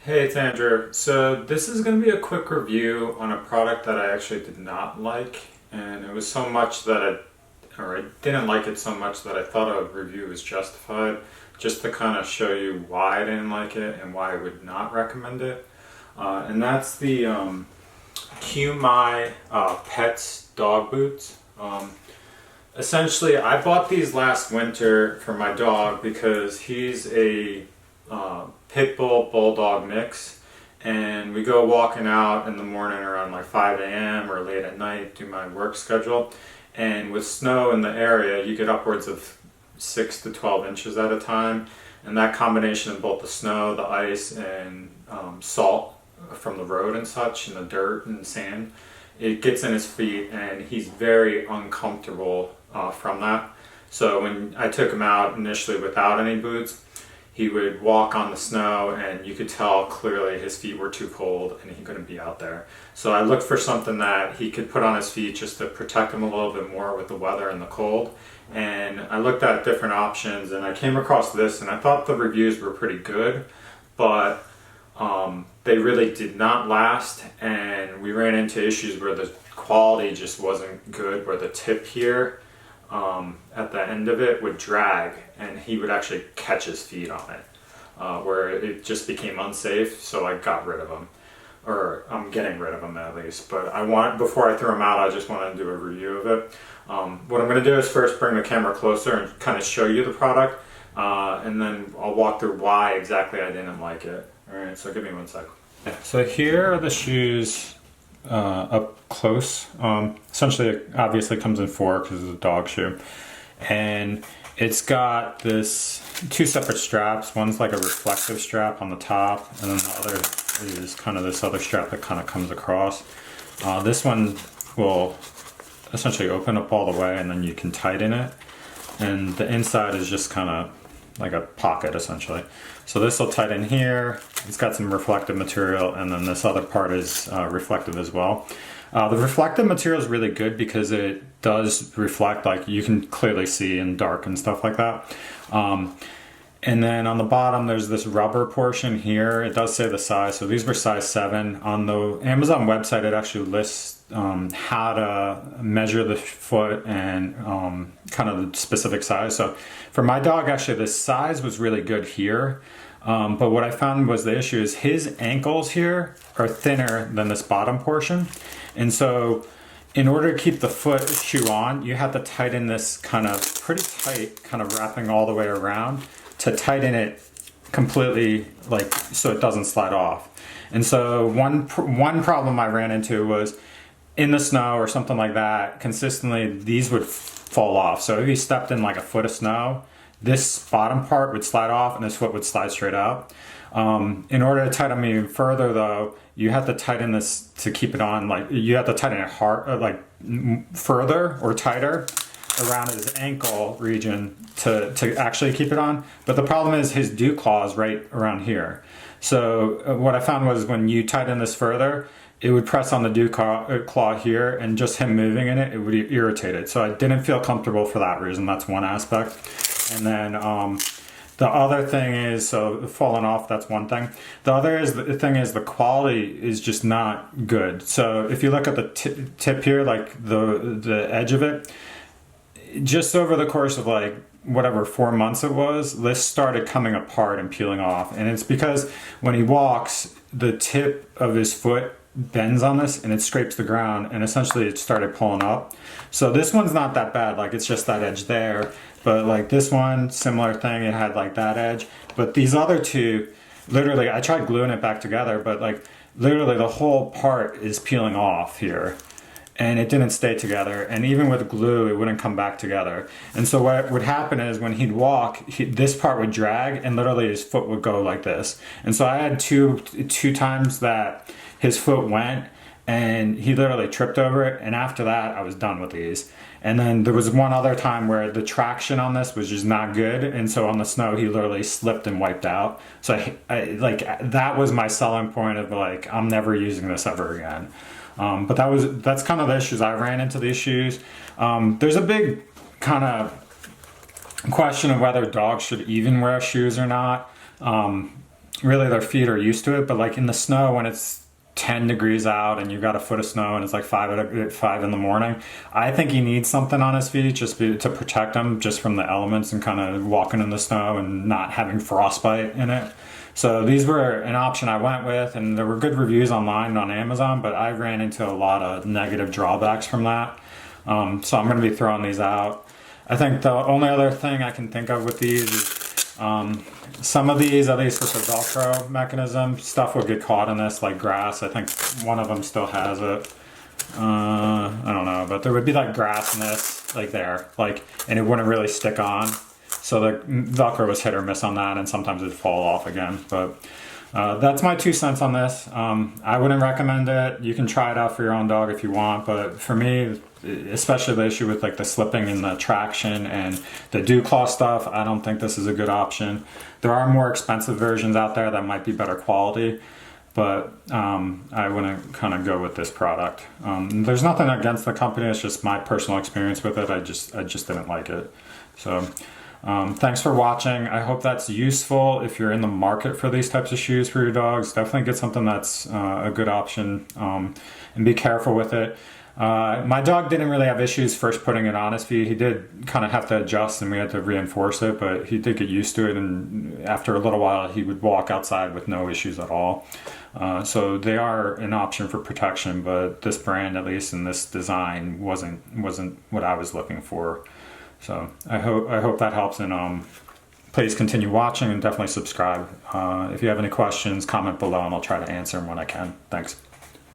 Hey, it's Andrew. So this is going to be a quick review on a product that I actually did not like, and it was so much that I didn't like it so much that I thought a review was justified, just to kind of show you why I didn't like it and why I would not recommend it. And that's the QUMY Pets Dog Boots. Essentially, I bought these last winter for my dog because he's a pit bull bulldog mix, and we go walking out in the morning around like 5 a.m. or late at night, do my work schedule, and with snow in the area you get upwards of 6 to 12 inches at a time, and that combination of both the snow, the ice, and salt from the road and such, and the dirt and sand, it gets in his feet and he's very uncomfortable from that. So when I took him out initially without any boots, he would walk on the snow and you could tell clearly his feet were too cold and he couldn't be out there. So I looked for something that he could put on his feet just to protect him a little bit more with the weather and the cold. And I looked at different options and I came across this, and I thought the reviews were pretty good, but they really did not last, and we ran into issues where the quality just wasn't good, where the tip here at the end of it would drag and he would actually catch his feet on it, where it just became unsafe. So I got rid of them, or I'm getting rid of them at least. But before I threw them out, I just wanted to do a review of it. What I'm going to do is first bring the camera closer and kind of show you the product, and then I'll walk through why exactly I didn't like it. Alright, so give me 1 second. So here are the shoes up close. Essentially, it obviously comes in 4 because it's a dog shoe. And it's got this 2 separate straps. One's like a reflective strap on the top, and then the other is kind of this other strap that kind of comes across. This one will essentially open up all the way, and then you can tighten it. And the inside is just kind of like a pocket essentially. So this will tighten here. It's got some reflective material, and then this other part is reflective as well. The reflective material is really good because it does reflect, like you can clearly see in dark and stuff like that. And then on the bottom there's this rubber portion here. It does say the size, so these were size 7. On the Amazon website it actually lists how to measure the foot and kind of the specific size. So for my dog, actually the size was really good here, but what I found was the issue is his ankles here are thinner than this bottom portion, and so in order to keep the foot shoe on, you have to tighten this kind of pretty tight, kind of wrapping all the way around to tighten it completely, like so it doesn't slide off. And so one problem I ran into was in the snow or something like that, consistently these would fall off. So if you stepped in like a foot of snow, this bottom part would slide off and this foot would slide straight out. In order to tighten them even further though, you have to tighten this to keep it on, like you have to tighten it hard, like further or tighter around his ankle region to actually keep it on. But the problem is his dew claw is right around here. So what I found was when you tighten this further, it would press on the dew claw here, and just him moving in it, it would irritate it. So I didn't feel comfortable for that reason. That's one aspect. And then the other thing is, so falling off, that's one thing. The other thing is the quality is just not good. So if you look at the tip here, like the edge of it, just over the course of like whatever 4 months it was, this started coming apart and peeling off. And it's because when he walks, the tip of his foot bends on this and it scrapes the ground, and essentially it started pulling up. So this one's not that bad, like it's just that edge there. But like this one, similar thing, it had like that edge. But these other two, literally, I tried gluing it back together, but like literally the whole part is peeling off here. And it didn't stay together, and even with glue it wouldn't come back together. And so what would happen is when he'd walk, this part would drag and literally his foot would go like this. And so I had two times that his foot went and he literally tripped over it, and after that I was done with these. And then there was one other time where the traction on this was just not good, and so on the snow he literally slipped and wiped out. So I like that was my selling point of like, I'm never using this ever again. But that's kind of the issues I ran into, these shoes. There's a big kind of question of whether dogs should even wear shoes or not. really their feet are used to it, but like in the snow when it's 10 degrees out and you've got a foot of snow and it's like 5 in the morning, I think he needs something on his feet to protect him just from the elements and kind of walking in the snow and not having frostbite in it. So these were an option I went with, and there were good reviews online on Amazon, but I ran into a lot of negative drawbacks from that. So I'm going to be throwing these out. I think the only other thing I can think of with these is some of these, at least with the Velcro mechanism, stuff will get caught in this, like grass. I think one of them still has it. I don't know, but there would be like grass in this, like there, like, and it wouldn't really stick on. So the Velcro was hit or miss on that, and sometimes it'd fall off again. But that's my 2 cents on this. I wouldn't recommend it. You can try it out for your own dog if you want, but for me, especially the issue with like the slipping and the traction and the dew claw stuff, I don't think this is a good option. There are more expensive versions out there that might be better quality, but I wouldn't kind of go with this product. There's nothing against the company, it's just my personal experience with it. I just didn't like it. So thanks for watching. I hope that's useful. If you're in the market for these types of shoes for your dogs, definitely get something that's a good option, and be careful with it. My dog didn't really have issues first putting it on his feet. He did kind of have to adjust and we had to reinforce it, but he did get used to it, and after a little while he would walk outside with no issues at all. So they are an option for protection, but this brand, at least in this design, wasn't what I was looking for. So I hope that helps, and please continue watching and definitely subscribe. If you have any questions, comment below and I'll try to answer them when I can. Thanks.